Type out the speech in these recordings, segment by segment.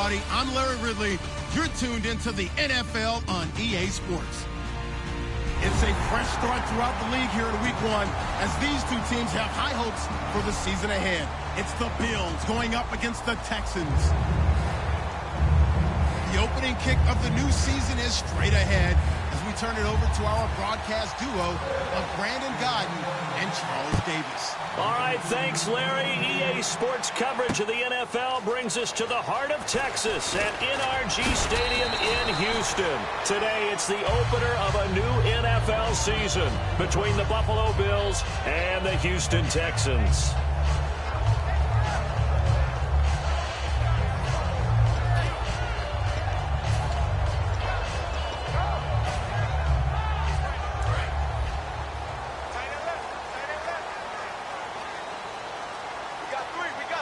everybody. I'm Larry Ridley. You're tuned into the NFL on EA Sports. It's a fresh start throughout the league here in Week 1 as these two teams have high hopes for the season ahead. It's the Bills going up against the Texans. The opening kick of the new season is straight ahead as we turn it over to our broadcast duo of Brandon Godden and Charles Davis. All right, thanks, Larry. EA Sports coverage of the NFL brings us to the heart of Texas at NRG Stadium in Houston. Today, it's the opener of a new NFL season between the Buffalo Bills and the Houston Texans.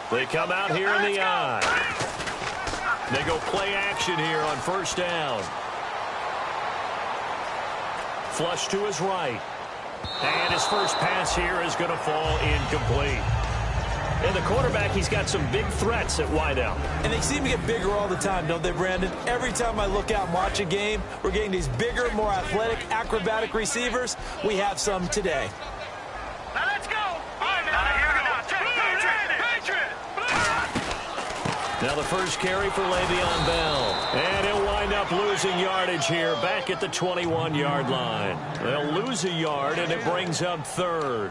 They come out here in the eye. They go play action here on first down. Flush to his right. And his first pass here is going to fall incomplete. And the quarterback, he's got some big threats at wideout. And they seem to get bigger all the time, don't they, Brandon? Every time I look out and watch a game, we're getting these bigger, more athletic, acrobatic receivers. We have some today. Now let's go. Now the first carry for Le'Veon Bell. And he'll wind up losing yardage here back at the 21-yard line. They'll lose a yard, and it brings up third.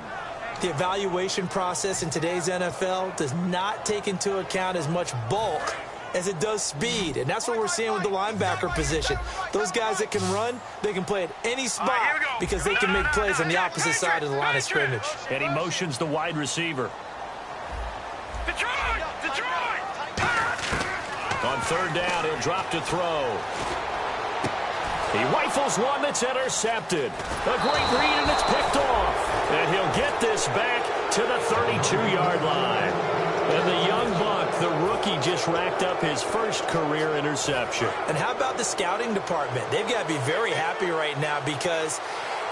The evaluation process in today's NFL does not take into account as much bulk as it does speed. And that's what we're seeing with the linebacker position. Those guys that can run, they can play at any spot because they can make plays on the opposite side of the line of scrimmage. And he motions the wide receiver. On third down, he'll drop to throw. He rifles one that's intercepted. A great read, and it's picked off. And he'll get this back to the 32-yard line. And the young buck, the rookie, just racked up his first career interception. And how about the scouting department? They've got to be very happy right now because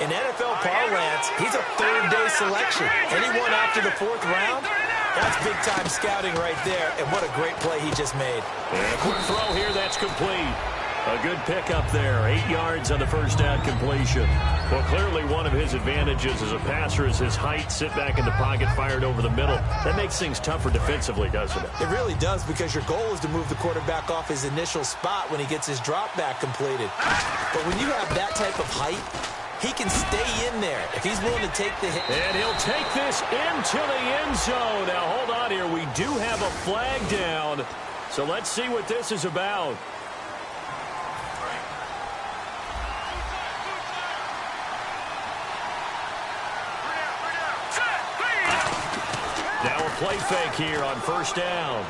in NFL parlance, he's a third-day selection. Anyone after the fourth round? That's big-time scouting right there, and what a great play he just made. And a quick throw here, that's complete. A good pickup there, 8 yards on the first down completion. Well, clearly one of his advantages as a passer is his height, sit back in the pocket, fired over the middle. That makes things tougher defensively, doesn't it? It really does, because your goal is to move the quarterback off his initial spot when he gets his drop back completed. But when you have that type of height, he can stay in there if he's willing to take the hit. And he'll take this into the end zone. Now, hold on here. We do have a flag down. So let's see what this is about. Now a play fake here on first down.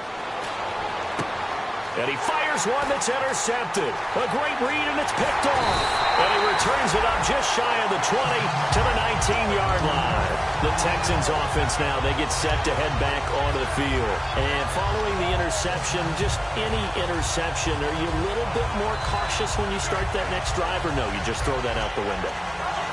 And he fires one that's intercepted. A great read, and it's picked off. And he returns it up just shy of the 20 to the 19-yard line. The Texans offense now, they get set to head back onto the field. And following the interception, just any interception, are you a little bit more cautious when you start that next drive, or no, you just throw that out the window?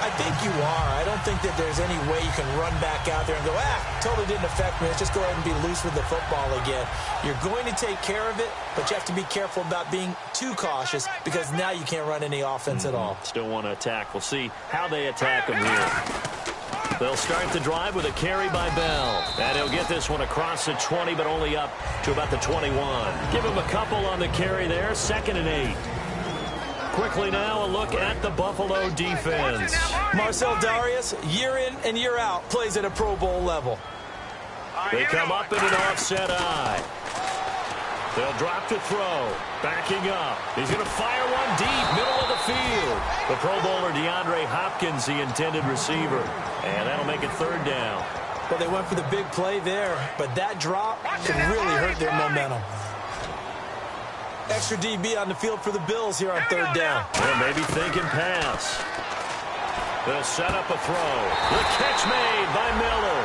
I think you are. I don't think that there's any way you can run back out there and go, totally didn't affect me. Let's just go ahead and be loose with the football again. You're going to take care of it, but you have to be careful about being too cautious because now you can't run any offense at all. Still want to attack. We'll see how they attack them here. They'll start the drive with a carry by Bell. And he'll get this one across the 20, but only up to about the 21. Give him a couple on the carry there, 2nd and 8. Quickly now, a look at the Buffalo defense. Marcel Darius, year in and year out, plays at a Pro Bowl level. They come up in an offset eye. They'll drop to throw. Backing up. He's going to fire one deep, middle of the field. The Pro Bowler DeAndre Hopkins, the intended receiver. And that'll make it 3rd down. Well, they went for the big play there, but that drop could really hurt their momentum. Extra DB on the field for the Bills here on 3rd down. Well, maybe thinking pass. They'll set up a throw. The catch made by Miller.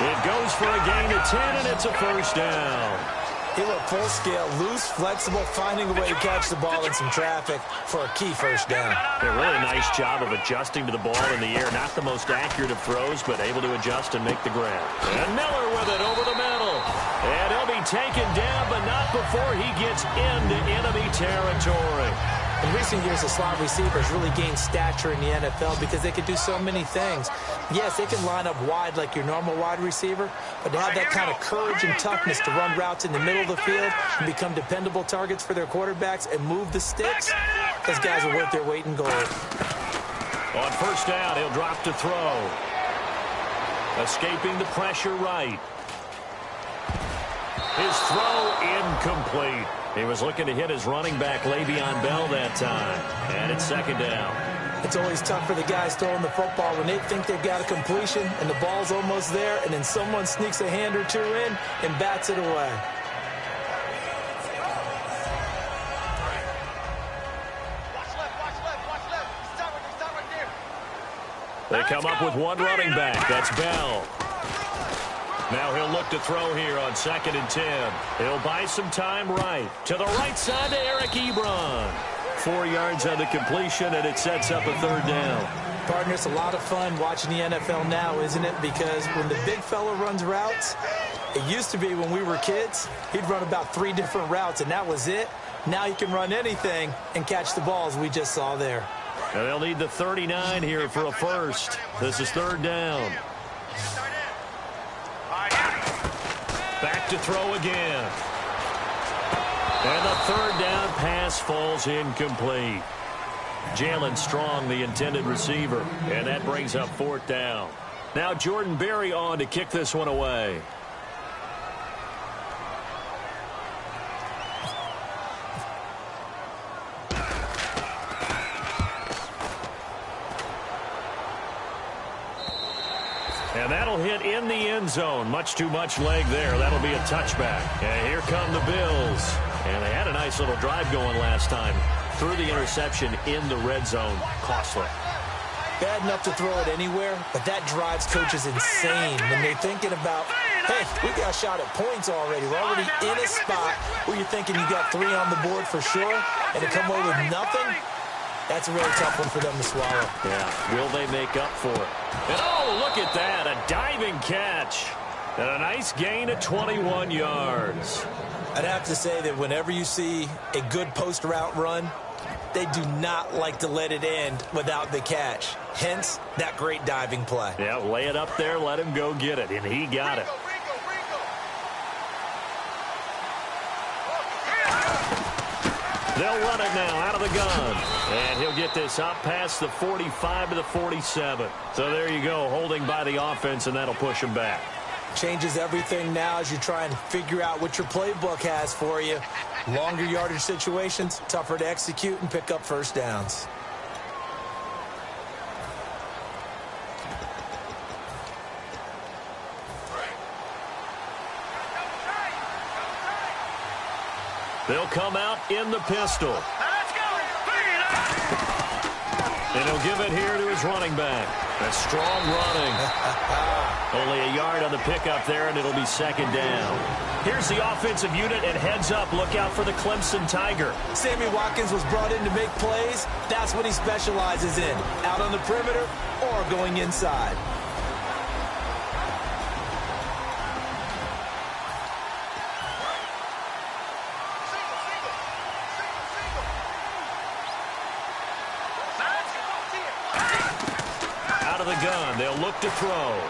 It goes for a gain of 10, and it's a first down. He looked full scale, loose, flexible, finding a way to catch the ball in some traffic for a key first down. A really nice job of adjusting to the ball in the air. Not the most accurate of throws, but able to adjust and make the grab. And Miller with it over the middle. And he'll be taken down, but not before he gets into enemy territory. In recent years, the slot receivers really gained stature in the NFL because they could do so many things. Yes, they can line up wide like your normal wide receiver, but to have that kind of courage and toughness to run routes in the middle of the field and become dependable targets for their quarterbacks and move the sticks, those guys are worth their weight in gold. On first down, he'll drop to throw. Escaping the pressure right. His throw incomplete. He was looking to hit his running back, Le'Veon Bell, that time. And it's second down. It's always tough for the guys throwing the football when they think they've got a completion and the ball's almost there, and then someone sneaks a hand or two in and bats it away. They come up with one running back. That's Bell. Now he'll look to throw here on 2nd and 10. He'll buy some time right. To the right side to Eric Ebron. 4 yards on the completion, and it sets up a third down. Partner, it's a lot of fun watching the NFL now, isn't it? Because when the big fella runs routes, it used to be when we were kids, he'd run about 3 different routes, and that was it. Now he can run anything and catch the balls we just saw there. And they'll need the 39 here for a first. This is third down. Back to throw again. And the third down pass falls incomplete. Jalen Strong, the intended receiver. And that brings up 4th down. Now Jordan Berry on to kick this one away. And that'll hit in the end zone. Much too much leg there. That'll be a touchback. And here come the Bills. And they had a nice little drive going last time. Threw the interception in the red zone. Costly. Bad enough to throw it anywhere, but that drives coaches insane when they're thinking about, hey, we got a shot at points already. We're already in a spot where you're thinking you got 3 on the board for sure, and to come away with nothing, that's a really tough one for them to swallow. Yeah, will they make up for it? And oh, look at that, a diving catch. And a nice gain of 21 yards. I'd have to say that whenever you see a good post route run, they do not like to let it end without the catch. Hence, that great diving play. Yeah, lay it up there, let him go get it, and he got it. They'll run it now out of the gun. And he'll get this up past the 45 to the 47. So there you go, holding by the offense, and that'll push him back. Changes everything now as you try and figure out what your playbook has for you. Longer yardage situations, tougher to execute and pick up first downs. They'll come out in the pistol. And he'll give it here to his running back. That's strong running. Only a yard on the pickup there, and it'll be second down. Here's the offensive unit, and heads up, look out for the Clemson Tiger. Sammy Watkins was brought in to make plays. That's what he specializes in, out on the perimeter or going inside. Out of the gun, they'll look to throw.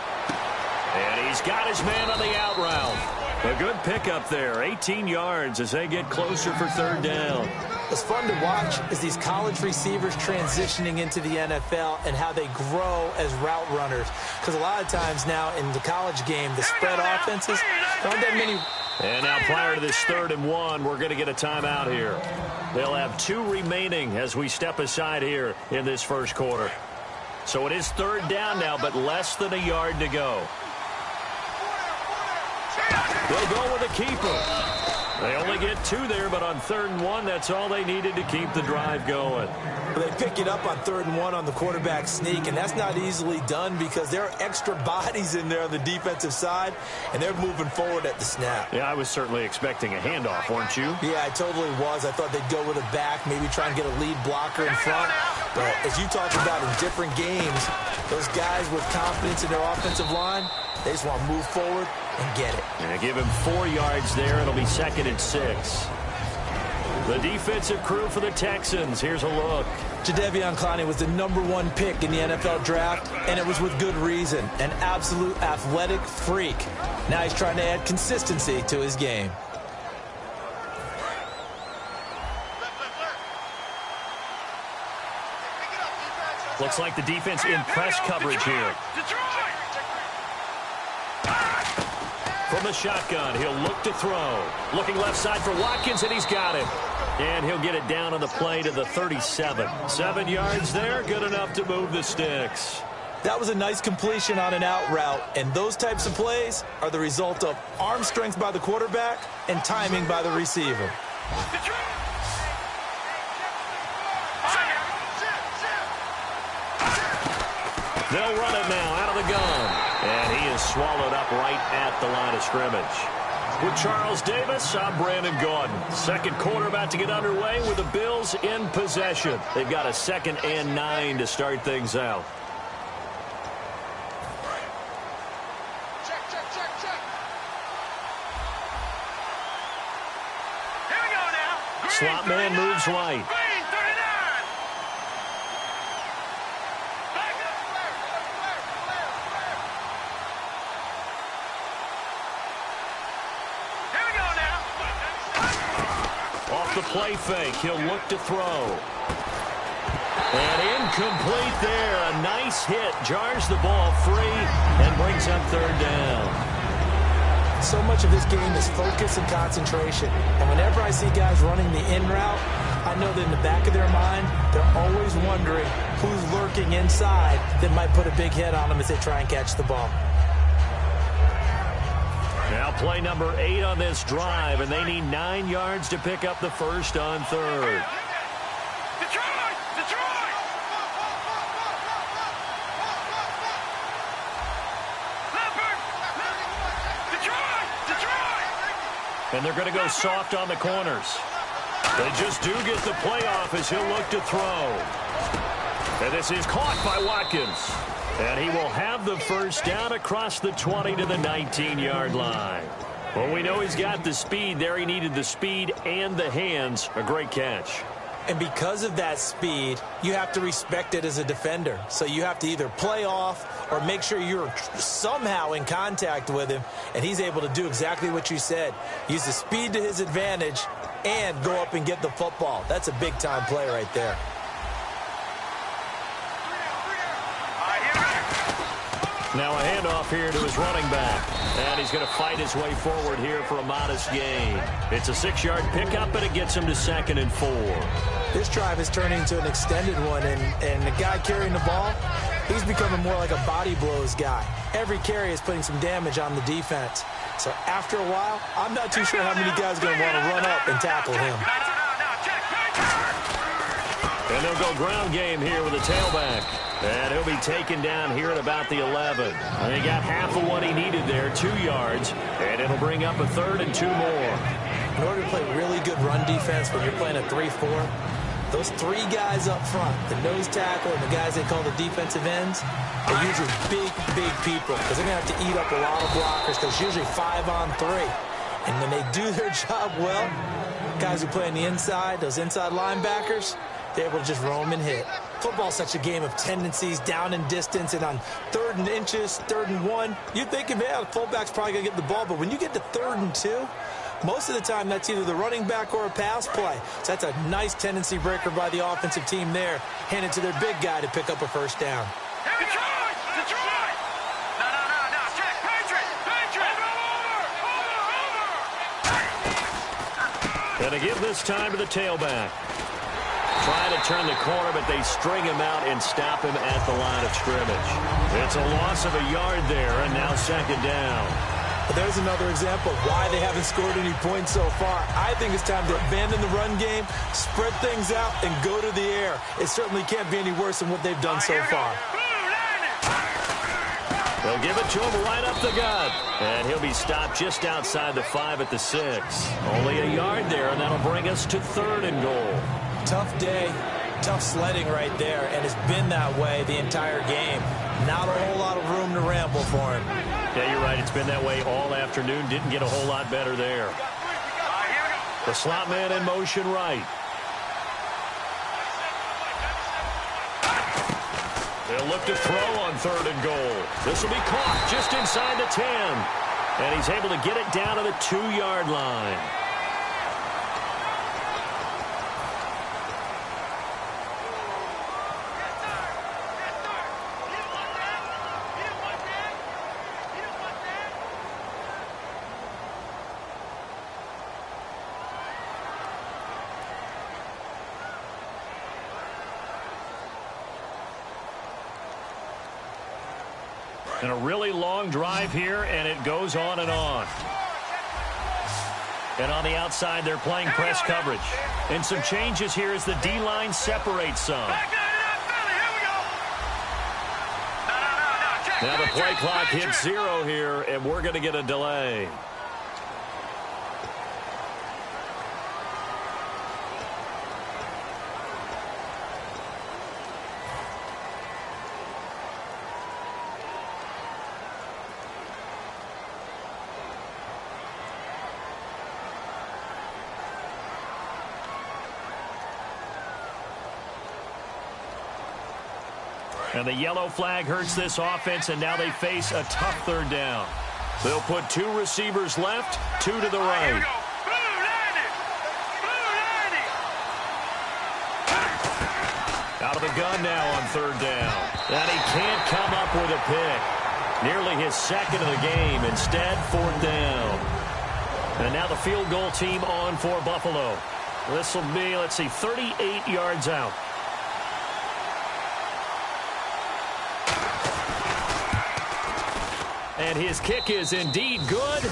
And he's got his man on the out route. A good pickup there, 18 yards as they get closer for third down. What's fun to watch is these college receivers transitioning into the NFL and how they grow as route runners. Because a lot of times now in the college game, the spread offenses, there aren't that many. And now prior to this 3rd and 1, we're going to get a timeout here. They'll have 2 remaining as we step aside here in this first quarter. So it is third down now, but less than a yard to go. They'll go with a keeper. They only get 2 there, but on 3rd and 1, that's all they needed to keep the drive going. They pick it up on 3rd and 1 on the quarterback sneak, and that's not easily done because there are extra bodies in there on the defensive side, and they're moving forward at the snap. Yeah, I was certainly expecting a handoff, weren't you? Yeah, I totally was. I thought they'd go with a back, maybe try and get a lead blocker in front. But as you talked about in different games, those guys with confidence in their offensive line, they just want to move forward and get it. And give him 4 yards there. It'll be 2nd and 6. The defensive crew for the Texans. Here's a look. Jadeveon Clowney was the #1 pick in the NFL draft, and it was with good reason. An absolute athletic freak. Now he's trying to add consistency to his game. Looks like the defense in press coverage here. From the shotgun, he'll look to throw. Looking left side for Watkins, and he's got it. And he'll get it down on the play to the 37. 7 yards there, good enough to move the sticks. That was a nice completion on an out route, and those types of plays are the result of arm strength by the quarterback and timing by the receiver. They'll run it now out of the gun. And he is swallowed up right at the line of scrimmage. With Charles Davis, I'm Brandon Gaudin. Second quarter about to get underway with the Bills in possession. They've got a 2nd and 9 to start things out. Here we go now. Slot man moves right. The play fake. He'll look to throw. And incomplete there. A nice hit. Jars the ball free and brings up 3rd down. So much of this game is focus and concentration. And whenever I see guys running the in route, I know that in the back of their mind, they're always wondering who's lurking inside that might put a big hit on them as they try and catch the ball. Now play number 8 on this drive, and they need 9 yards to pick up the first on 3rd. Detroit! Detroit! Leopard! Detroit! Detroit! And they're going to go soft on the corners. They just do get the playoff as he'll look to throw. And this is caught by Watkins. And he will have the first down across the 20 to the 19-yard line. Well, we know he's got the speed there. He needed the speed and the hands. A great catch. And because of that speed, you have to respect it as a defender. So you have to either play off or make sure you're somehow in contact with him. And he's able to do exactly what you said. Use the speed to his advantage and go up and get the football. That's a big-time play right there. Now a handoff here to his running back. And he's going to fight his way forward here for a modest gain. It's a 6-yard pickup, and it gets him to 2nd and 4. This drive is turning into an extended one, and the guy carrying the ball, he's becoming more like a body blows guy. Every carry is putting some damage on the defense. So after a while, I'm not too sure how many guys are going to want to run up and tackle him. And they'll go ground game here with a tailback. And he'll be taken down here at about the 11. And he got half of what he needed there, 2 yards. And it'll bring up a 3rd and 2 more. In order to play really good run defense when you're playing a 3-4, those 3 guys up front, the nose tackle and the guys they call the defensive ends, they're usually big people because they're going to have to eat up a lot of blockers because it's usually 5 on 3. And when they do their job well, guys who play on the inside, those inside linebackers, they're able to just roam and hit. Football's such a game of tendencies, down and distance, and on 3rd and inches, 3rd and 1, you're thinking, man, the fullback's probably going to get the ball. But when you get to 3rd and 2, most of the time that's either the running back or a pass play. So that's a nice tendency breaker by the offensive team there. Hand it to their big guy to pick up a first down. Detroit! Detroit! No. Check. Patriot! And to give this time to the tailback. Trying to turn the corner, but they string him out and stop him at the line of scrimmage. It's a loss of a yard there, and now 2nd down. But there's another example of why they haven't scored any points so far. I think it's time to abandon the run game, spread things out, and go to the air. It certainly can't be any worse than what they've done so far. They'll give it to him right up the gut. And he'll be stopped just outside the 5 at the 6. Only a yard there, and that'll bring us to 3rd and goal. Tough day. Tough sledding right there, and it's been that way the entire game. Not a whole lot of room to ramble for him. Yeah, you're right. It's been that way all afternoon. Didn't get a whole lot better there. The slot man in motion right. They'll look to throw on 3rd and goal. This will be caught just inside the 10. And he's able to get it down to the 2-yard line. And a really long drive here, and it goes on and on. And on the outside, they're playing press coverage. And some changes here as the D-line separates some. Now the play clock hits 0 here, and we're going to get a delay. And the yellow flag hurts this offense, and now they face a tough 3rd down. They'll put 2 receivers left, 2 to the right. Out of the gun now on 3rd down. And he can't come up with a pick. Nearly his 2nd of the game. Instead, 4th down. And now the field goal team on for Buffalo. This will be, 38 yards out. And his kick is indeed good.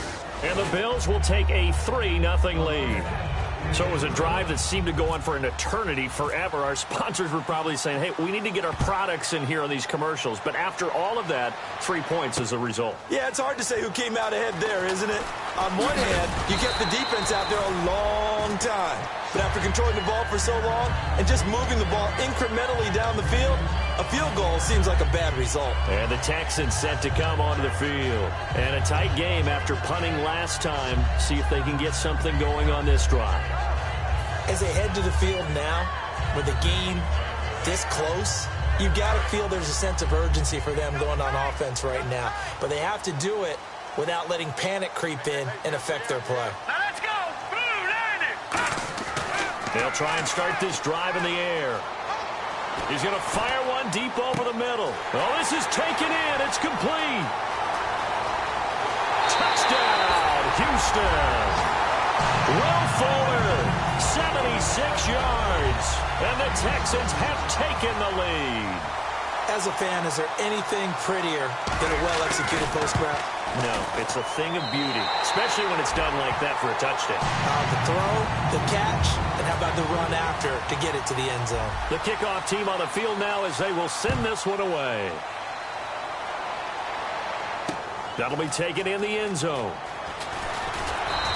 And the Bills will take a 3-0 lead. So it was a drive that seemed to go on for an eternity, forever. Our sponsors were probably saying, hey, we need to get our products in here on these commercials. But after all of that, 3 points as a result. Yeah, it's hard to say who came out ahead there, isn't it? On one hand, you kept the defense out there a long time. But after controlling the ball for so long and just moving the ball incrementally down the field, a field goal seems like a bad result. And the Texans set to come onto the field. And a tight game after punting last time. See if they can get something going on this drive. As they head to the field now, with the game this close, you got to feel there's a sense of urgency for them going on offense right now. But they have to do it without letting panic creep in and affect their play. Now let's go. Blue, land it. They'll try and start this drive in the air. He's going to fire one deep over the middle. Oh, this is taken in. It's complete. Touchdown, Houston. Will Fuller, 76 yards. And the Texans have taken the lead. As a fan, is there anything prettier than a well-executed post route? No, it's a thing of beauty, especially when it's done like that for a touchdown. The throw, the catch, and how about the run after to get it to the end zone? The kickoff team on the field now as they will send this one away. That'll be taken in the end zone.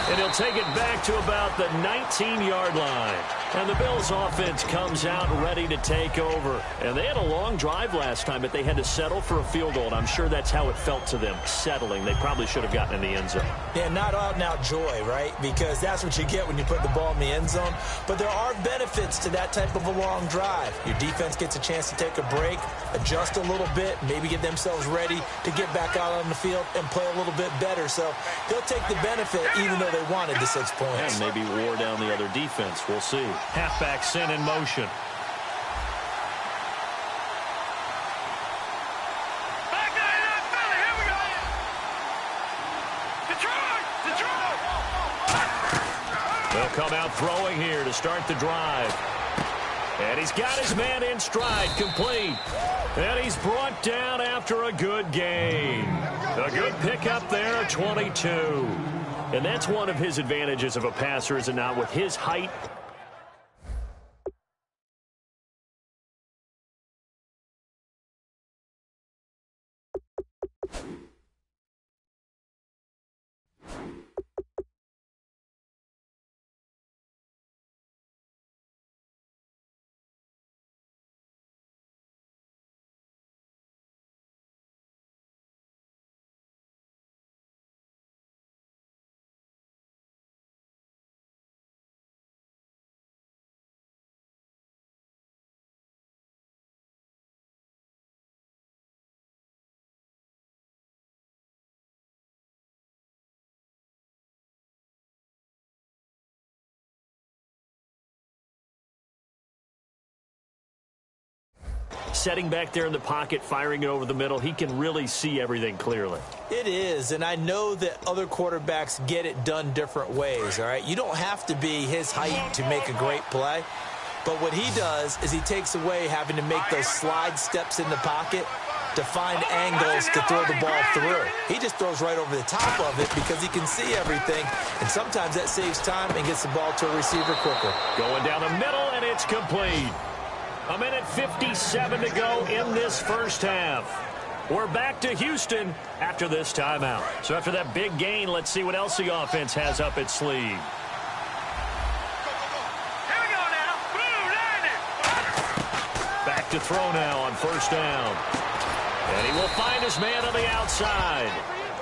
And he'll take it back to about the 19-yard line. And the Bills' offense comes out ready to take over. And they had a long drive last time, but they had to settle for a field goal. And I'm sure that's how it felt to them, settling. They probably should have gotten in the end zone. Yeah, not out-and-out joy, right? Because that's what you get when you put the ball in the end zone. But there are benefits to that type of a long drive. Your defense gets a chance to take a break, adjust a little bit, maybe get themselves ready to get back out on the field and play a little bit better. So they'll take the benefit even though they wanted the 6 points. And maybe wore down the other defense. We'll see. Halfback sent in motion. Back there, Philly. Here we go. Detroit. They'll come out throwing here to start the drive. And he's got his man in stride, complete. And he's brought down after a good gain. A good pickup there, 22. And that's one of his advantages of a passer, is it not? With his height Setting back there in the pocket, firing it over the middle, he can really see everything clearly. It is, and I know that other quarterbacks get it done different ways, all right? You don't have to be his height to make a great play, but what he does is he takes away having to make those slide steps in the pocket to find angles to throw the ball through. He just throws right over the top of it because he can see everything, and sometimes that saves time and gets the ball to a receiver quicker. Going down the middle, and it's complete. 1:57 to go in this first half. We're back to Houston after this timeout. So after that big gain, let's see what else the offense has up its sleeve. Here we go now. Blue, line it. Back to throw now on first down. And he will find his man on the outside.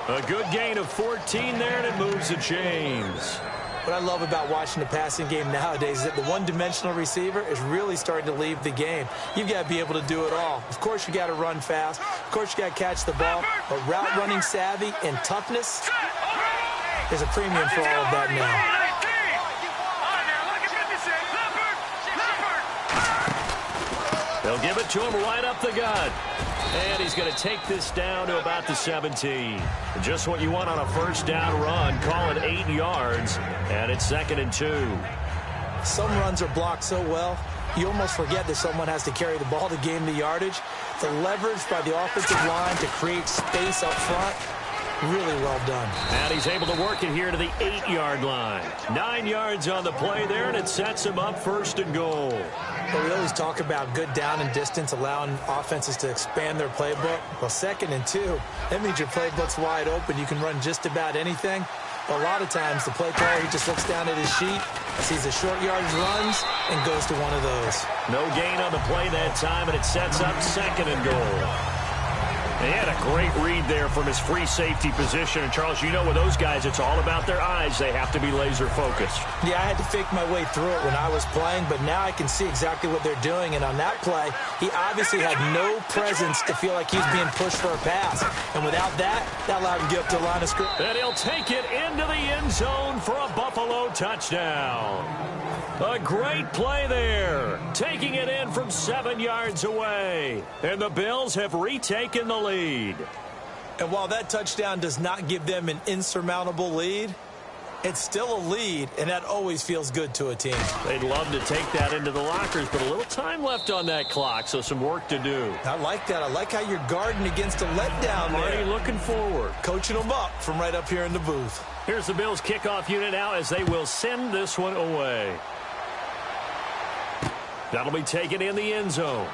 A good gain of 14 there, and it moves the chains. What I love about watching the passing game nowadays is that the one-dimensional receiver is really starting to leave the game. You've got to be able to do it all. Of course, you got to run fast. Of course, you got to catch the ball. But route running savvy and toughness, there's a premium for all of that now. They'll give it to him right up the gut. And he's going to take this down to about the 17. Just what you want on a first down run. Call it 8 yards. And it's 2nd and 2. Some runs are blocked so well, you almost forget that someone has to carry the ball to gain the yardage. The leverage by the offensive line to create space up front, really well done. And he's able to work it here to the 8-yard line. 9 yards on the play there, and it sets him up 1st and goal. Well, we always talk about good down and distance, allowing offenses to expand their playbook. Well, 2nd and 2, that means your playbook's wide open. You can run just about anything. But a lot of times, the play caller, he just looks down at his sheet, sees the short yardage runs, and goes to one of those. No gain on the play that time, and it sets up 2nd and goal. He had a great read there from his free safety position. And, Charles, you know with those guys, it's all about their eyes. They have to be laser-focused. Yeah, I had to fake my way through it when I was playing, but now I can see exactly what they're doing. And on that play, he obviously had no presence to feel like he was being pushed for a pass. And without that, that allowed him to get up to the line of scrimmage. And he'll take it into the end zone for a Buffalo touchdown. A great play there, taking it in from 7 yards away. And the Bills have retaken the lead. And while that touchdown does not give them an insurmountable lead, it's still a lead, and that always feels good to a team. They'd love to take that into the lockers, but a little time left on that clock, so some work to do. I like that. I like how you're guarding against a letdown there. Already looking forward. Coaching them up from right up here in the booth. Here's the Bills kickoff unit now as they will send this one away. That'll be taken in the end zone.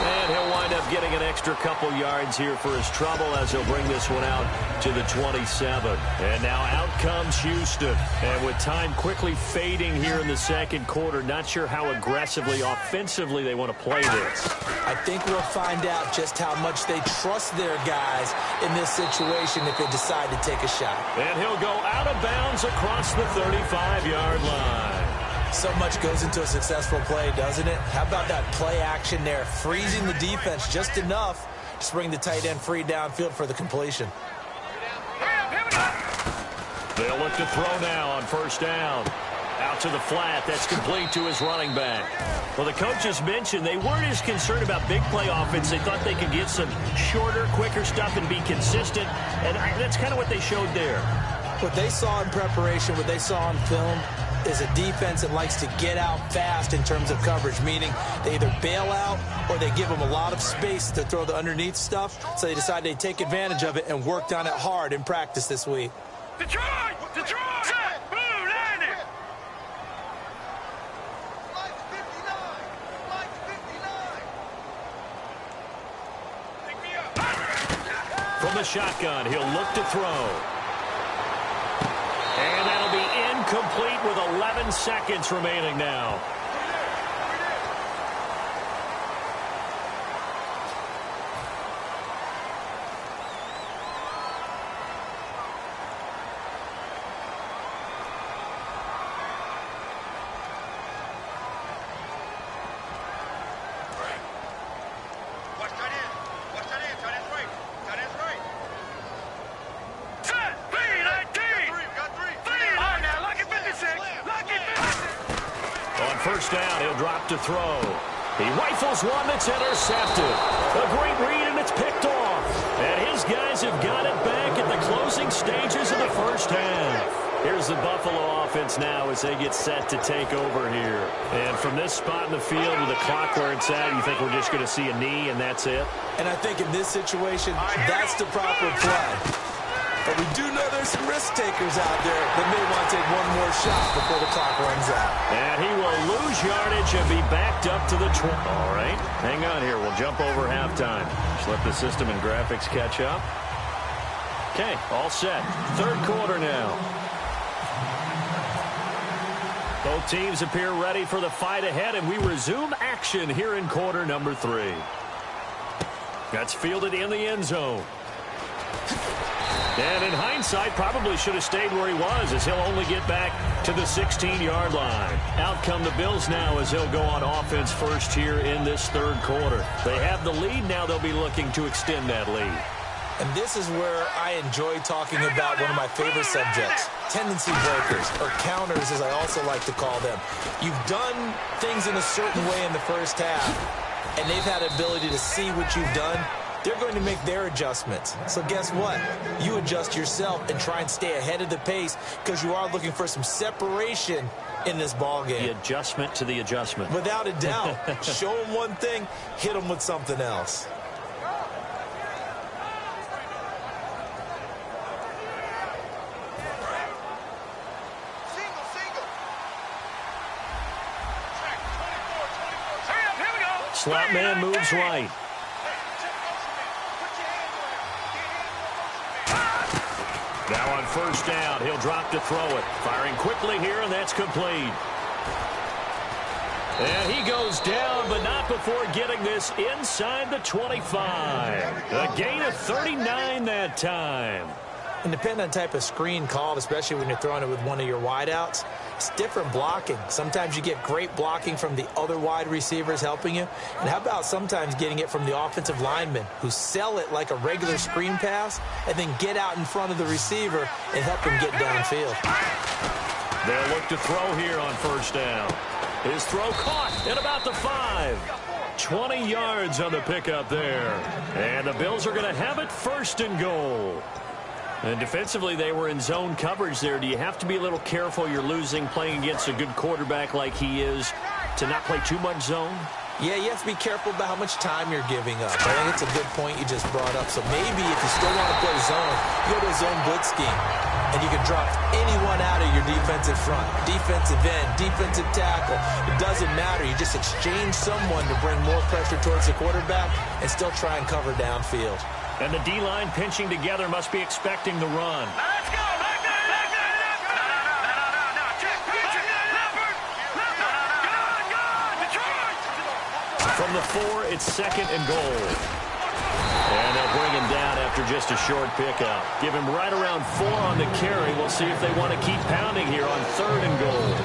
And he'll wind up getting an extra couple yards here for his trouble as he'll bring this one out to the 27. And now out comes Houston. And with time quickly fading here in the second quarter, not sure how aggressively, offensively they want to play this. I think we'll find out just how much they trust their guys in this situation if they decide to take a shot. And he'll go out of bounds across the 35-yard line. So much goes into a successful play, doesn't it? How about that play action there, freezing the defense just enough to bring the tight end free downfield for the completion. They'll look to throw now on first down. Out to the flat. That's complete to his running back. Well, the coaches mentioned they weren't as concerned about big play offense. They thought they could get some shorter, quicker stuff and be consistent. And that's kind of what they showed there. What they saw in preparation, what they saw on film, is a defense that likes to get out fast in terms of coverage, meaning they either bail out or they give them a lot of space to throw the underneath stuff. So they decided they'd take advantage of it and worked on it hard in practice this week. Detroit! Detroit! Set! Blue, line it! From the shotgun, he'll look to throw. And that'll be incomplete with 11 seconds remaining now. drop to throw. He rifles one that's intercepted. A great read, and it's picked off. And his guys have got it back at the closing stages of the first half. Here's the Buffalo offense now as they get set to take over here. And from this spot in the field with the clock where it's at, you think we're just going to see a knee and that's it? And I think in this situation, that's the proper play. But we do know there's some risk takers out there that may want to take one more shot before the clock runs out. And he will lose yardage and be backed up to the 20. All right, hang on here. We'll jump over halftime. Just let the system and graphics catch up. Okay, all set. Third quarter now. Both teams appear ready for the fight ahead, and we resume action here in quarter number 3. That's fielded in the end zone. And in hindsight, probably should have stayed where he was, as he'll only get back to the 16-yard line. Out come the Bills now as they'll go on offense first here in this third quarter. They have the lead. Now they'll be looking to extend that lead. And this is where I enjoy talking about one of my favorite subjects, tendency breakers, or counters as I also like to call them. You've done things in a certain way in the first half, and they've had the ability to see what you've done. They're going to make their adjustments. So guess what? You adjust yourself and try and stay ahead of the pace because you are looking for some separation in this ball game. The adjustment to the adjustment. Without a doubt. Show them one thing, hit them with something else. Slot man moves right. Now on first down, he'll drop to throw it. Firing quickly here, and that's complete. And he goes down, but not before getting this inside the 25. A gain of 39 that time. And depending on the type of screen called, especially when you're throwing it with one of your wideouts, it's different blocking. Sometimes you get great blocking from the other wide receivers helping you. And how about sometimes getting it from the offensive linemen who sell it like a regular screen pass and then get out in front of the receiver and help him get downfield. They'll look to throw here on first down. His throw caught at about the 5. 20 yards on the pickup there. And the Bills are going to have it first and goal. And defensively, they were in zone coverage there. Do you have to be a little careful? You're losing playing against a good quarterback like he is to not play too much zone? Yeah, you have to be careful about how much time you're giving up. I think it's a good point you just brought up. So maybe if you still want to play zone, you go to a zone blitz scheme. And you can drop anyone out of your defensive front. Defensive end, defensive tackle. It doesn't matter. You just exchange someone to bring more pressure towards the quarterback and still try and cover downfield. And the D-line pinching together must be expecting the run. Let's go! From the 4, it's second and goal. And they'll bring him down after just a short pickup. Give him right around 4 on the carry. We'll see if they want to keep pounding here on third and goal.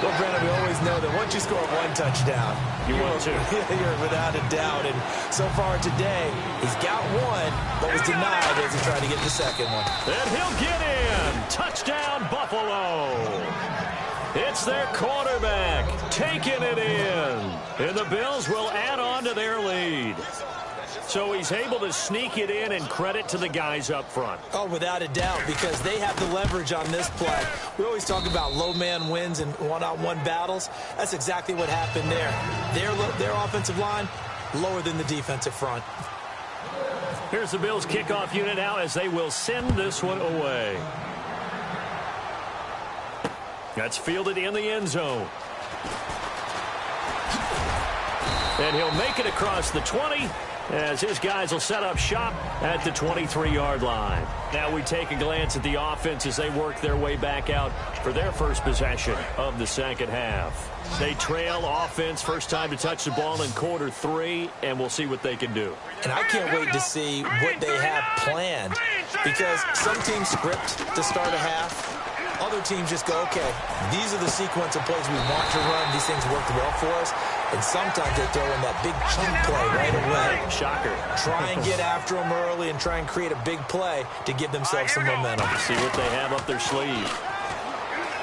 Well, Brandon, we always know that once you score one touchdown, you will too. You're without a doubt. And so far today, he's got one, but was denied as he tried to get the second one. And he'll get in. Touchdown, Buffalo. It's their quarterback taking it in. And the Bills will add on to their lead. So he's able to sneak it in, and credit to the guys up front. Oh, without a doubt, because they have the leverage on this play. We always talk about low man wins and one-on-one battles. That's exactly what happened there. Their offensive line, lower than the defensive front. Here's the Bills kickoff unit out as they will send this one away. That's fielded in the end zone. And he'll make it across the 20 as his guys will set up shop at the 23-yard line. Now we take a glance at the offense as they work their way back out for their first possession of the second half. They trail offense, first time to touch the ball in quarter 3, and we'll see what they can do. And I can't wait to see what they have planned, because some teams script to start a half. Other teams just go, okay, these are the sequence of plays we want to run. These things worked well for us. And sometimes they throw in that big chunk play right away. Shocker. Try and get after them early and try and create a big play to give themselves some momentum. See what they have up their sleeve.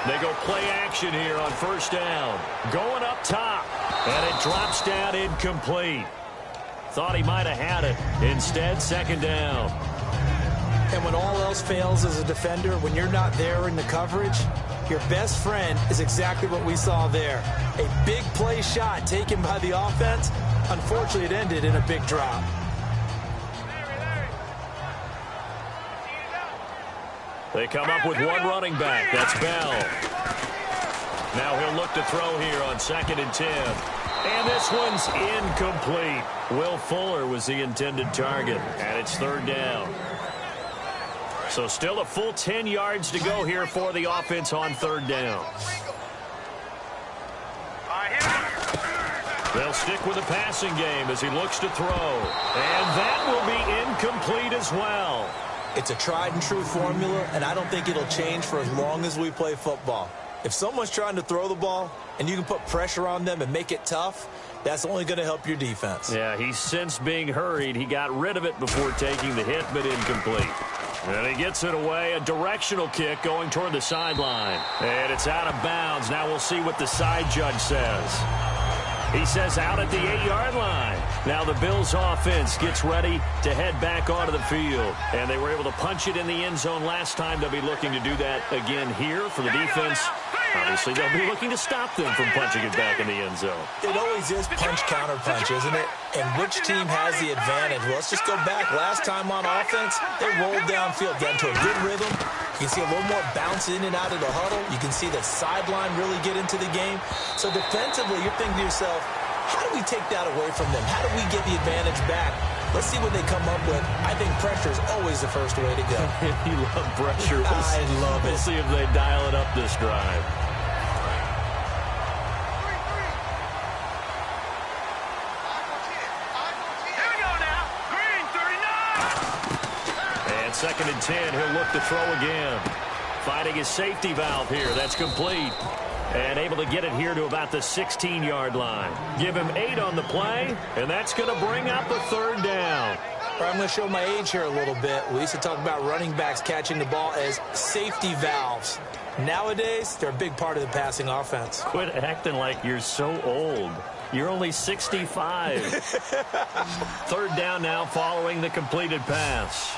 They go play action here on first down. Going up top. And it drops down incomplete. Thought he might have had it. Instead, second down. And when all else fails as a defender, when you're not there in the coverage, your best friend is exactly what we saw there. A big play shot taken by the offense. Unfortunately, it ended in a big drop. They come up with one running back. That's Bell. Now he'll look to throw here on 2nd and 10. And this one's incomplete. Will Fuller was the intended target. And it's 3rd down. So still a full 10 yards to go here for the offense on 3rd down. They'll stick with the passing game as he looks to throw. And that will be incomplete as well. It's a tried and true formula, and I don't think it'll change for as long as we play football. If someone's trying to throw the ball and you can put pressure on them and make it tough, that's only going to help your defense. Yeah, he's since being hurried. He got rid of it before taking the hit, but incomplete. And he gets it away, a directional kick going toward the sideline. And it's out of bounds. Now we'll see what the side judge says. He says out at the 8-yard line. Now the Bills offense gets ready to head back onto the field. And they were able to punch it in the end zone last time. They'll be looking to do that again here for the defense. Obviously, they'll be looking to stop them from punching it back in the end zone. It always is punch-counter-punch, isn't it? And which team has the advantage? Well, let's just go back. Last time on offense, they rolled downfield, got into a good rhythm. You can see a little more bounce in and out of the huddle. You can see the sideline really get into the game. So defensively, you're thinking to yourself, how do we take that away from them? How do we get the advantage back? Let's see what they come up with. I think pressure is always the first way to go. You love pressure. I love it. We'll see if they dial it up this drive. Here we go now. Green 39. And 2nd and 10, he'll look to throw again. Finding his safety valve here. That's complete. And able to get it here to about the 16-yard line. Give him 8 on the play, and that's going to bring up a 3rd down. I'm going to show my age here a little bit. We used to talk about running backs catching the ball as safety valves. Nowadays, they're a big part of the passing offense. Quit acting like you're so old. You're only 65. 3rd down now following the completed pass.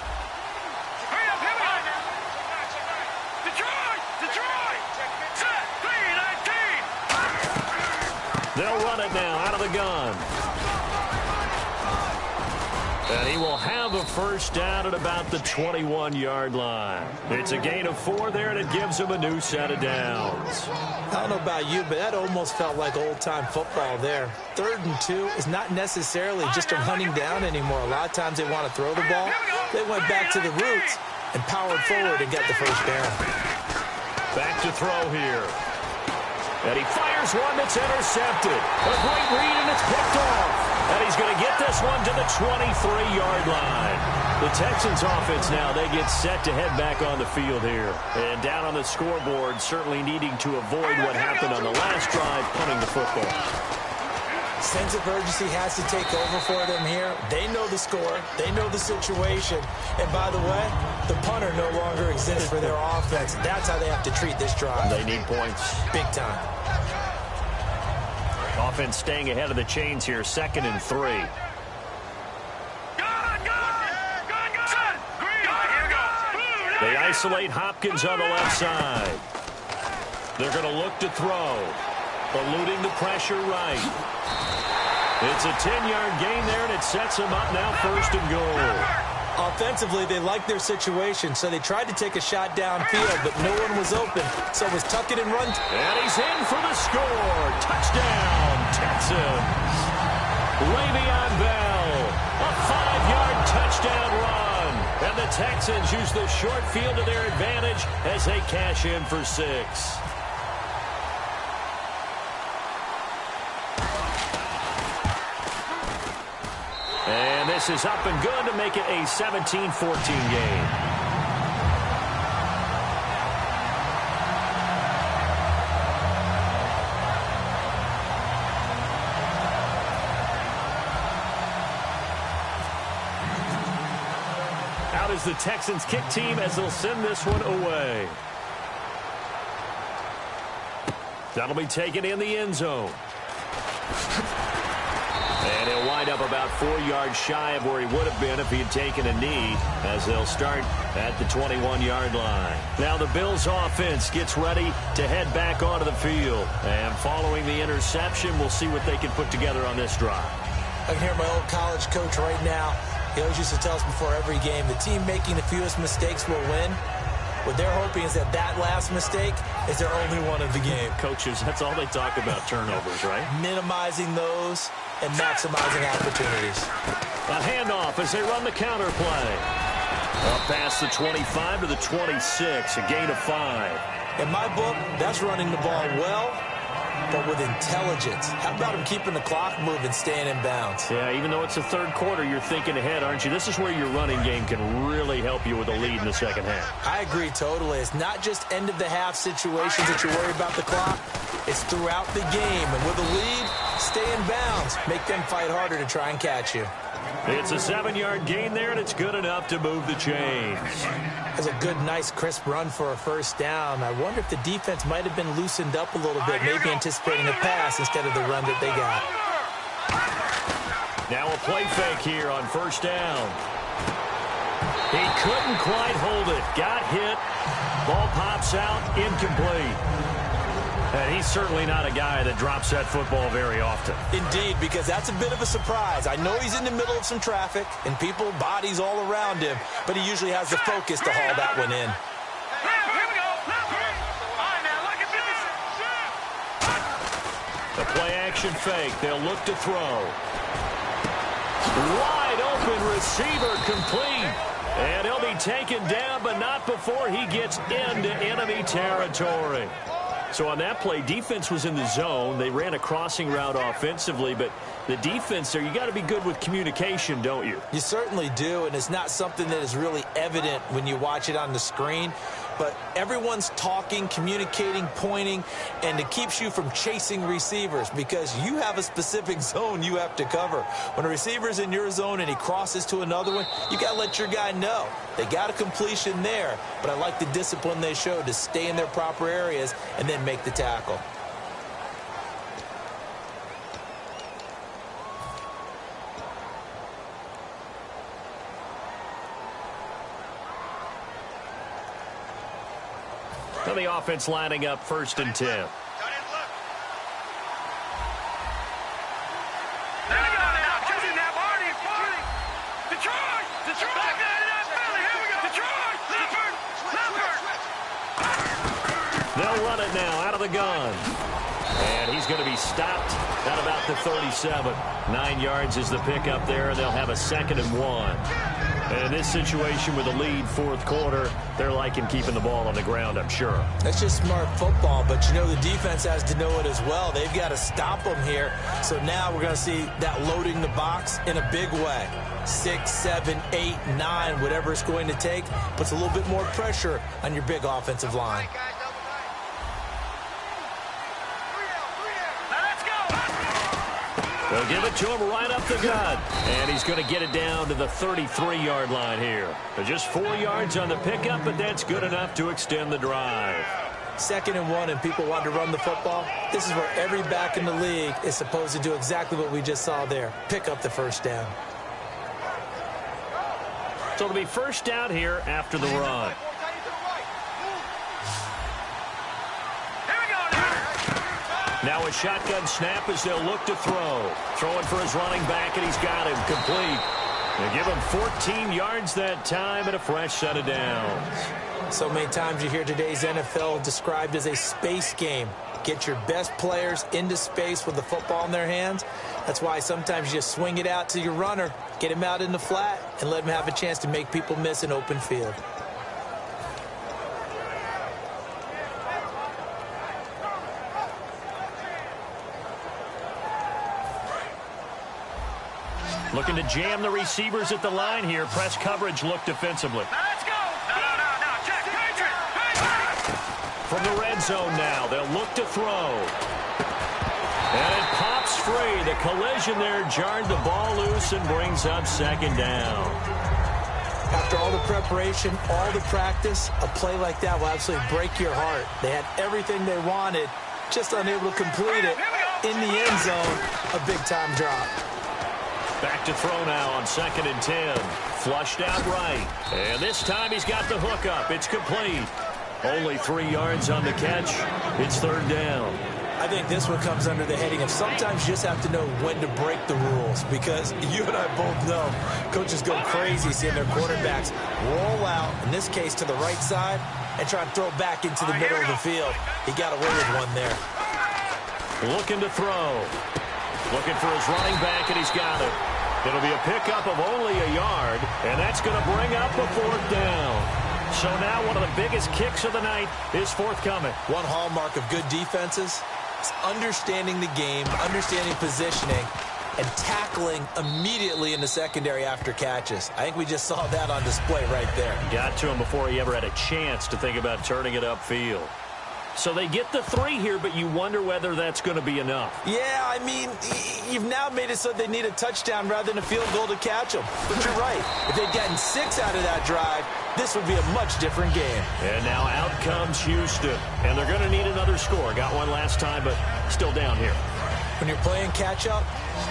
They'll run it now out of the gun. And he will have a first down at about the 21-yard line. It's a gain of 4 there, and it gives him a new set of downs. I don't know about you, but that almost felt like old-time football there. 3rd and 2 is not necessarily just a running down anymore. A lot of times they want to throw the ball. They went back to the roots and powered forward and got the first down. Back to throw here. And he fires one that's intercepted. A great read, and it's picked off. And he's going to get this one to the 23-yard line. The Texans offense now, they get set to head back on the field here. And down on the scoreboard, certainly needing to avoid what happened on the last drive, punting the football. Sense of urgency has to take over for them here. They know the score. They know the situation. And by the way, the punter no longer exists for their offense. That's how they have to treat this drive. They need points. Big time. Offense staying ahead of the chains here, 2nd and 3. They isolate Hopkins on the left side. They're going to look to throw. Eluding the pressure right. It's a 10-yard gain there, and it sets them up now 1st and goal. Offensively, they liked their situation, so they tried to take a shot downfield, but no one was open, so it was tuck it and run. And he's in for the score. Touchdown, Texans. Le'Veon Bell, a 5-yard touchdown run. And the Texans use the short field to their advantage as they cash in for 6. And this is up and good to make it a 17-14 game. Out is the Texans kick team as they'll send this one away. That'll be taken in the end zone. up about 4 yards shy of where he would have been if he had taken a knee, as they'll start at the 21-yard line. Now the Bills offense gets ready to head back onto the field. And following the interception, we'll see what they can put together on this drive. I can hear my old college coach right now. He always used to tell us before every game, the team making the fewest mistakes will win. What they're hoping is that last mistake is their only one of the game. Coaches, that's all they talk about, turnovers, right? Minimizing those and maximizing opportunities. A handoff as they run the counter play. Up past the 25 to the 26, a gain of 5. In my book, that's running the ball well, but with intelligence. How about him keeping the clock moving, staying in bounds? Yeah, even though it's the third quarter, you're thinking ahead, aren't you? This is where your running game can really help you with a lead in the second half. I agree totally. It's not just end-of-the-half situations that you worry about the clock. It's throughout the game. And with a lead, stay in bounds. Make them fight harder to try and catch you. It's a 7-yard gain there, and it's good enough to move the chains. That's a good, nice, crisp run for a first down. I wonder if the defense might have been loosened up a little bit, maybe anticipating a pass instead of the run that they got. Now a play fake here on first down. He couldn't quite hold it. Got hit. Ball pops out, incomplete. And he's certainly not a guy that drops that football very often. Indeed, because that's a bit of a surprise. I know he's in the middle of some traffic and people, bodies all around him, but he usually has the focus to haul that one in. Here we go. All right, now, look at this. The play-action fake. They'll look to throw. Wide open receiver complete. And he'll be taken down, but not before he gets into enemy territory. So on that play, defense was in the zone. They ran a crossing route offensively, but the defense there, you got to be good with communication, don't you? You certainly do, and it's not something that is really evident when you watch it on the screen. But everyone's talking, communicating, pointing, and it keeps you from chasing receivers because you have a specific zone you have to cover. When a receiver's in your zone and he crosses to another one, you got to let your guy know. They got a completion there, but I like the discipline they showed to stay in their proper areas and then make the tackle. Now the offense lining up 1st and 10. There we go now. Jesse now, Barney. Detroit. Back out of that belly. Here we go. Detroit. Leopard. They'll run it now out of the gun. And he's going to be stopped at about the 37. 9 yards is the pickup there, and they'll have a 2nd and 1. And in this situation with a lead 4th quarter, they're liking keeping the ball on the ground, I'm sure. That's just smart football, but you know the defense has to know it as well. They've got to stop them here. So now we're going to see that loading the box in a big way. 6, 7, 8, 9, whatever it's going to take, puts a little bit more pressure on your big offensive line. They'll give it to him right up the gut. And he's going to get it down to the 33-yard line here. They're just 4 yards on the pickup, but that's good enough to extend the drive. 2nd and 1, and people want to run the football. This is where every back in the league is supposed to do exactly what we just saw there. Pick up the first down. So it'll be first down here after the run. Now a shotgun snap as they'll look to throw. Throwing for his running back, and he's got him complete. They give him 14 yards that time and a fresh set of downs. So many times you hear today's NFL described as a space game. Get your best players into space with the football in their hands. That's why sometimes you just swing it out to your runner, get him out in the flat, and let him have a chance to make people miss an open field. Looking to jam the receivers at the line here. Press coverage look defensively. Now let's go. No. Check. Patriot. From the red zone now, they'll look to throw. And it pops free. The collision there jarred the ball loose and brings up 2nd down. After all the preparation, all the practice, a play like that will absolutely break your heart. They had everything they wanted, just unable to complete it. In the end zone, a big-time drop. Back to throw now on 2nd and 10. Flushed out right. And this time he's got the hook up. It's complete. Only 3 yards on the catch. It's 3rd down. I think this one comes under the heading of sometimes you just have to know when to break the rules, because you and I both know coaches go crazy seeing their quarterbacks roll out, in this case to the right side, and try and throw back into the middle of the field. He got away with one there. Looking to throw. Looking for his running back, and he's got it. It'll be a pickup of only a yard, and that's going to bring up a 4th down. So now one of the biggest kicks of the night is forthcoming. One hallmark of good defenses is understanding the game, understanding positioning, and tackling immediately in the secondary after catches. I think we just saw that on display right there. Got to him before he ever had a chance to think about turning it upfield. So they get the 3 here, but you wonder whether that's going to be enough. Yeah, I mean, you've now made it so they need a touchdown rather than a field goal to catch them. But you're right. If they'd gotten 6 out of that drive, this would be a much different game. And now out comes Houston. And they're going to need another score. Got one last time, but still down here. When you're playing catch-up,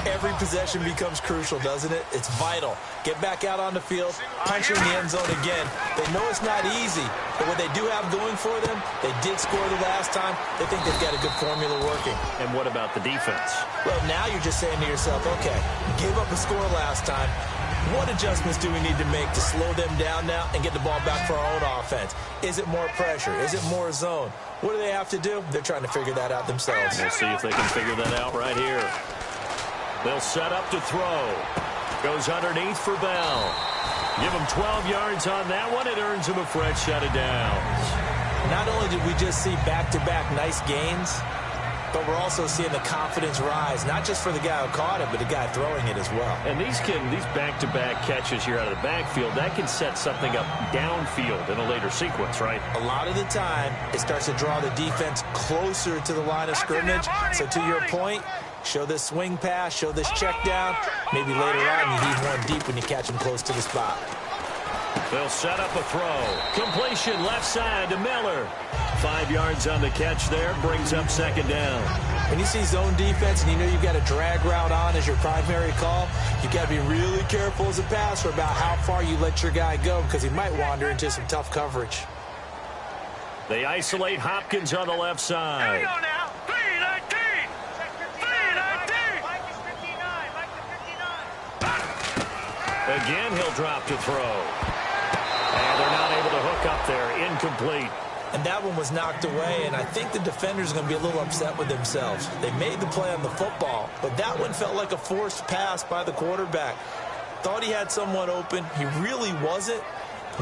every possession becomes crucial, doesn't it? It's vital. Get back out on the field, punch in the end zone again. They know it's not easy, but what they do have going for them, they did score the last time. They think they've got a good formula working. And what about the defense? Well, now you're just saying to yourself, okay, give up a score last time. What adjustments do we need to make to slow them down now and get the ball back for our own offense? Is it more pressure? Is it more zone? What do they have to do? They're trying to figure that out themselves. We'll see if they can figure that out right here. They'll set up to throw. Goes underneath for Bell. Give him 12 yards on that one. It earns him a fresh set of downs. Not only did we just see back-to-back nice gains, but we're also seeing the confidence rise, not just for the guy who caught it, but the guy throwing it as well. And these back-to-back catches here out of the backfield, that can set something up downfield in a later sequence, right? A lot of the time, it starts to draw the defense closer to the line of scrimmage. So to your point, show this swing pass, show this check down. Maybe later on you leave one deep when you catch them close to the spot. They'll set up a throw. Completion left side to Miller. 5 yards on the catch there. Brings up 2nd down. When you see zone defense and you know you've got a drag route on as your primary call, you've got to be really careful as a passer about how far you let your guy go, because he might wander into some tough coverage. They isolate Hopkins on the left side. Here we go now. 319. 319. Again, he'll drop to throw. And they're not able to hook up there. Incomplete. And that one was knocked away, and I think the defenders are going to be a little upset with themselves. They made the play on the football, but that one felt like a forced pass by the quarterback. Thought he had someone open. He really wasn't.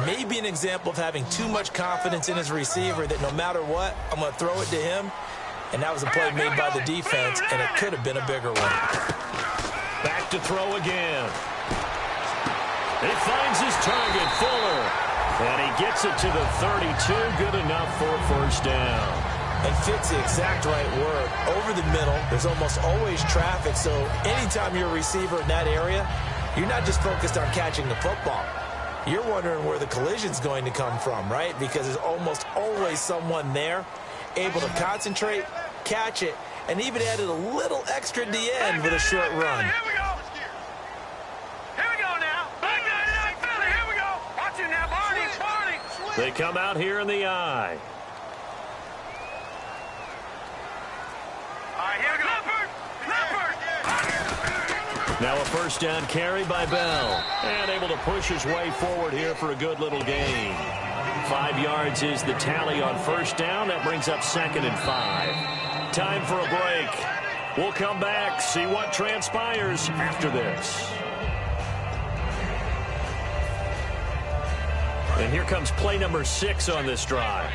Maybe an example of having too much confidence in his receiver that no matter what, I'm going to throw it to him. And that was a play made by the defense, and it could have been a bigger one. Back to throw again. He finds his target, Fuller. And he gets it to the 32. Good enough for a first down. And fits the exact right word. Over the middle, there's almost always traffic. So anytime you're a receiver in that area, you're not just focused on catching the football. You're wondering where the collision's going to come from, right? Because there's almost always someone there able to concentrate, catch it, and even added a little extra at the end with a short run. Here we go. Here we go now. Back to Philly. Here we go. Watch it now, Barney. They come out here in the eye. All right, here we go. Now a first down carry by Bell. And able to push his way forward here for a good little gain. 5 yards is the tally on first down. That brings up 2nd and 5. Time for a break. We'll come back, see what transpires after this. And here comes play number 6 on this drive.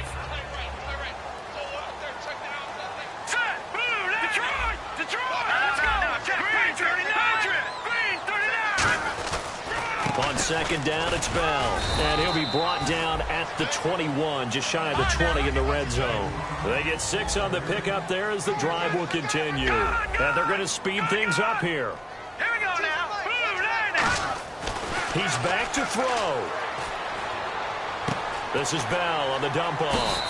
On 2nd down, it's Bell. And he'll be brought down at the 21, just shy of the 20 in the red zone. They get 6 on the pickup there as the drive will continue. And they're going to speed things up here. Here we go now. He's back to throw. This is Bell on the dump off.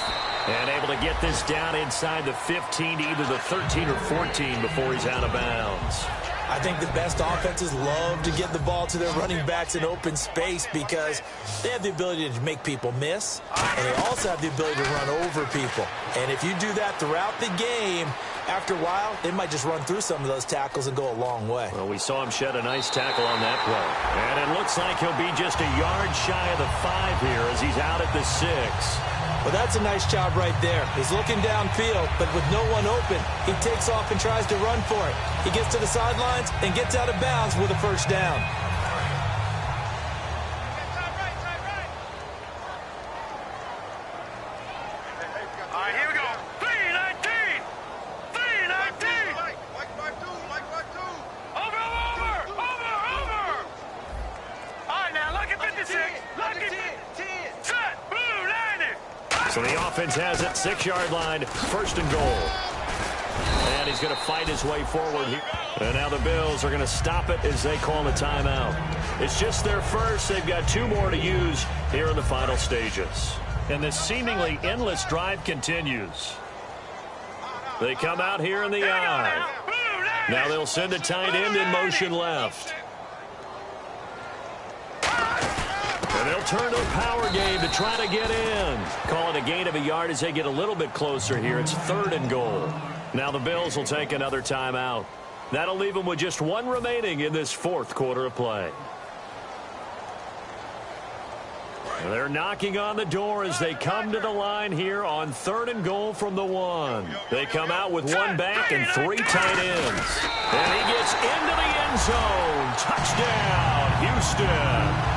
And able to get this down inside the 15 to either the 13 or 14 before he's out of bounds. I think the best offenses love to get the ball to their running backs in open space because they have the ability to make people miss, and they also have the ability to run over people. And if you do that throughout the game, after a while, they might just run through some of those tackles and go a long way. Well, we saw him shed a nice tackle on that play. And it looks like he'll be just a yard shy of the 5 here as he's out at the 6. Well, that's a nice job right there. He's looking downfield, but with no one open, he takes off and tries to run for it. He gets to the sidelines and gets out of bounds with a first down. All right, here we go. 3-19. 3-19. Over. All right, now look at 56. Look at 10. Set. Blue 90. So the offense has it, 6-yard line, 1st and goal. And he's going to fight his way forward here. And now the Bills are going to stop it as they call a timeout. It's just their first. They've got 2 more to use here in the final stages. And this seemingly endless drive continues. They come out here in the I. Now they'll send a tight end in motion left. And they'll turn to a power game to try to get in. Call it a gain of a yard as they get a little bit closer here. It's 3rd and goal. Now the Bills will take another timeout. That'll leave them with just 1 remaining in this 4th quarter of play. They're knocking on the door as they come to the line here on 3rd and goal from the 1. They come out with 1 back and 3 tight ends. And he gets into the end zone. Touchdown, Houston.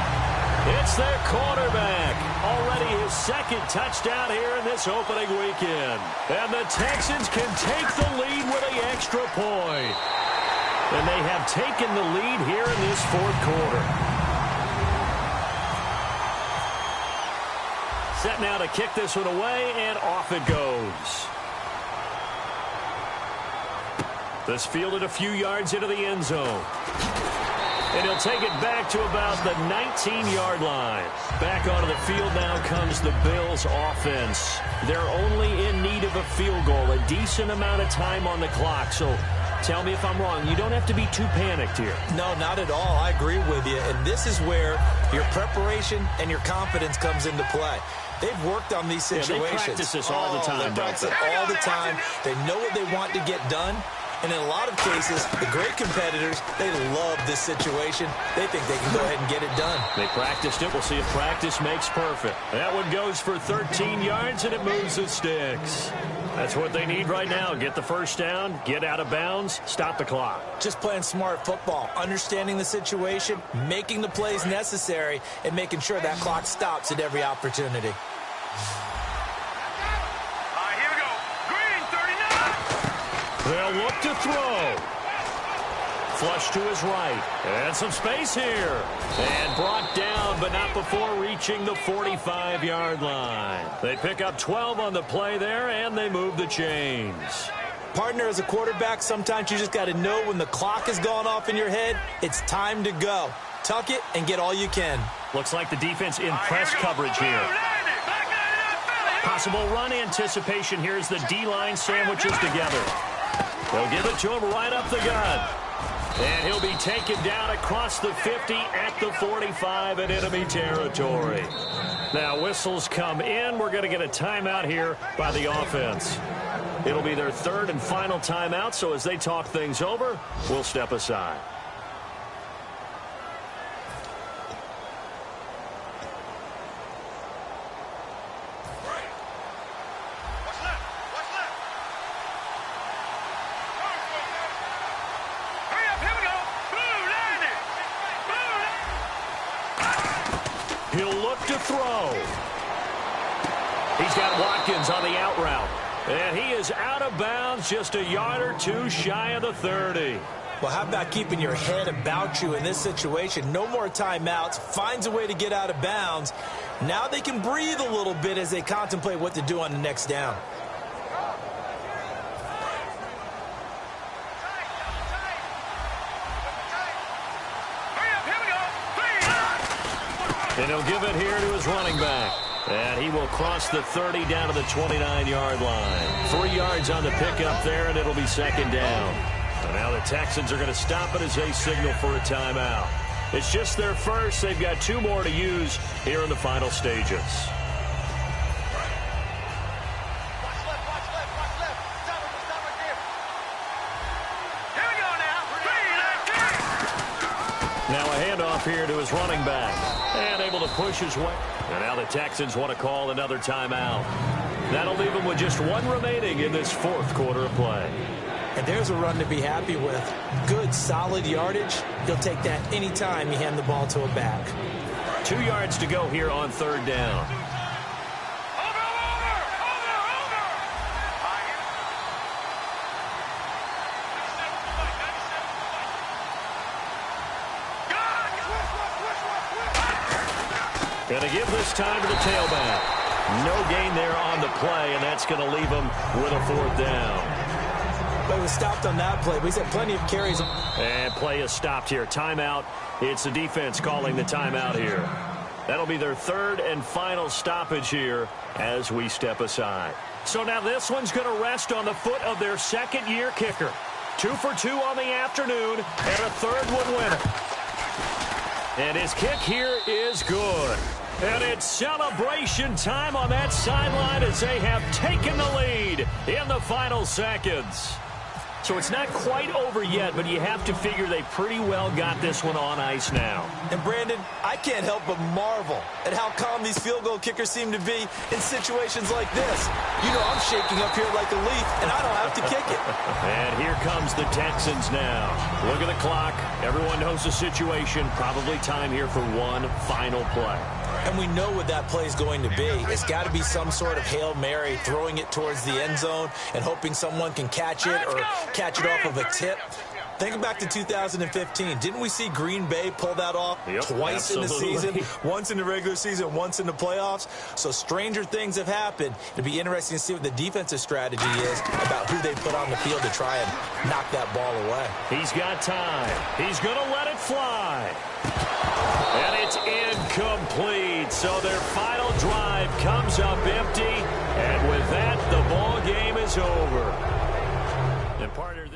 It's their quarterback. Already his 2nd touchdown here in this opening weekend. And the Texans can take the lead with an extra point. And they have taken the lead here in this 4th quarter. Set now to kick this one away, and off it goes. This fielded a few yards into the end zone. And he'll take it back to about the 19-yard line. Back onto the field now comes the Bills offense. They're only in need of a field goal, a decent amount of time on the clock. So tell me if I'm wrong. You don't have to be too panicked here. No, not at all. I agree with you. And this is where your preparation and your confidence comes into play. They've worked on these situations. Yeah, they practice this all the time. They practice it all the time. They know what they want to get done. And in a lot of cases, the great competitors, they love this situation. They think they can go ahead and get it done. They practiced it. We'll see if practice makes perfect. That one goes for 13 yards, and it moves the sticks. That's what they need right now. Get the first down, get out of bounds, stop the clock. Just playing smart football, understanding the situation, making the plays necessary, and making sure that clock stops at every opportunity. They'll look to throw. Flush to his right. And some space here. And brought down, but not before reaching the 45-yard line. They pick up 12 on the play there, and they move the chains. Partner, as a quarterback, sometimes you just got to know when the clock has gone off in your head, it's time to go. Tuck it and get all you can. Looks like the defense in press coverage here. Possible run anticipation here as the D-line sandwiches together. They'll give it to him right up the gut. And he'll be taken down across the 50 at the 45 in enemy territory. Now whistles come in. We're going to get a timeout here by the offense. It'll be their 3rd and final timeout, so as they talk things over, we'll step aside. Throw. He's got Watkins on the out route. And he is out of bounds, just a yard or two shy of the 30. Well, how about keeping your head about you in this situation? No more timeouts. Finds a way to get out of bounds. Now they can breathe a little bit as they contemplate what to do on the next down. And he'll give it here to his running back. And he will cross the 30 down to the 29-yard line. 3 yards on the pickup there, and it'll be 2nd down. And now the Texans are going to stop it as they signal for a timeout. It's just their first. They've got 2 more to use here in the final stages. Now a handoff here to his running back. And able to push his way. And now the Texans want to call another timeout. That'll leave them with just 1 remaining in this 4th quarter of play. And there's a run to be happy with. Good, solid yardage. He'll take that any time you hand the ball to a back. 2 yards to go here on 3rd down. Going to give this time to the tailback. No gain there on the play, and that's going to leave him with a 4th down. But he was stopped on that play, but he's had plenty of carries. And play is stopped here. Timeout. It's the defense calling the timeout here. That'll be their 3rd and final stoppage here as we step aside. So now this one's going to rest on the foot of their 2nd-year kicker. 2 for 2 on the afternoon, and a 3rd one winner. And his kick here is good. And it's celebration time on that sideline as they have taken the lead in the final seconds. So it's not quite over yet, but you have to figure they pretty well got this one on ice now. And, Brandon, I can't help but marvel at how calm these field goal kickers seem to be in situations like this. You know I'm shaking up here like a leaf, and I don't have to kick it. And here comes the Texans now. Look at the clock. Everyone knows the situation. Probably time here for one final play. And we know what that play is going to be. It's got to be some sort of Hail Mary, throwing it towards the end zone and hoping someone can catch it or catch it off of a tip. Think back to 2015. Didn't we see Green Bay pull that off twice in the season? Once in the regular season, once in the playoffs. So stranger things have happened. It'll be interesting to see what the defensive strategy is about who they put on the field to try and knock that ball away. He's got time. He's going to let it fly. And it's incomplete. So their final drive comes up empty. And with that, the ball game is over. And partner,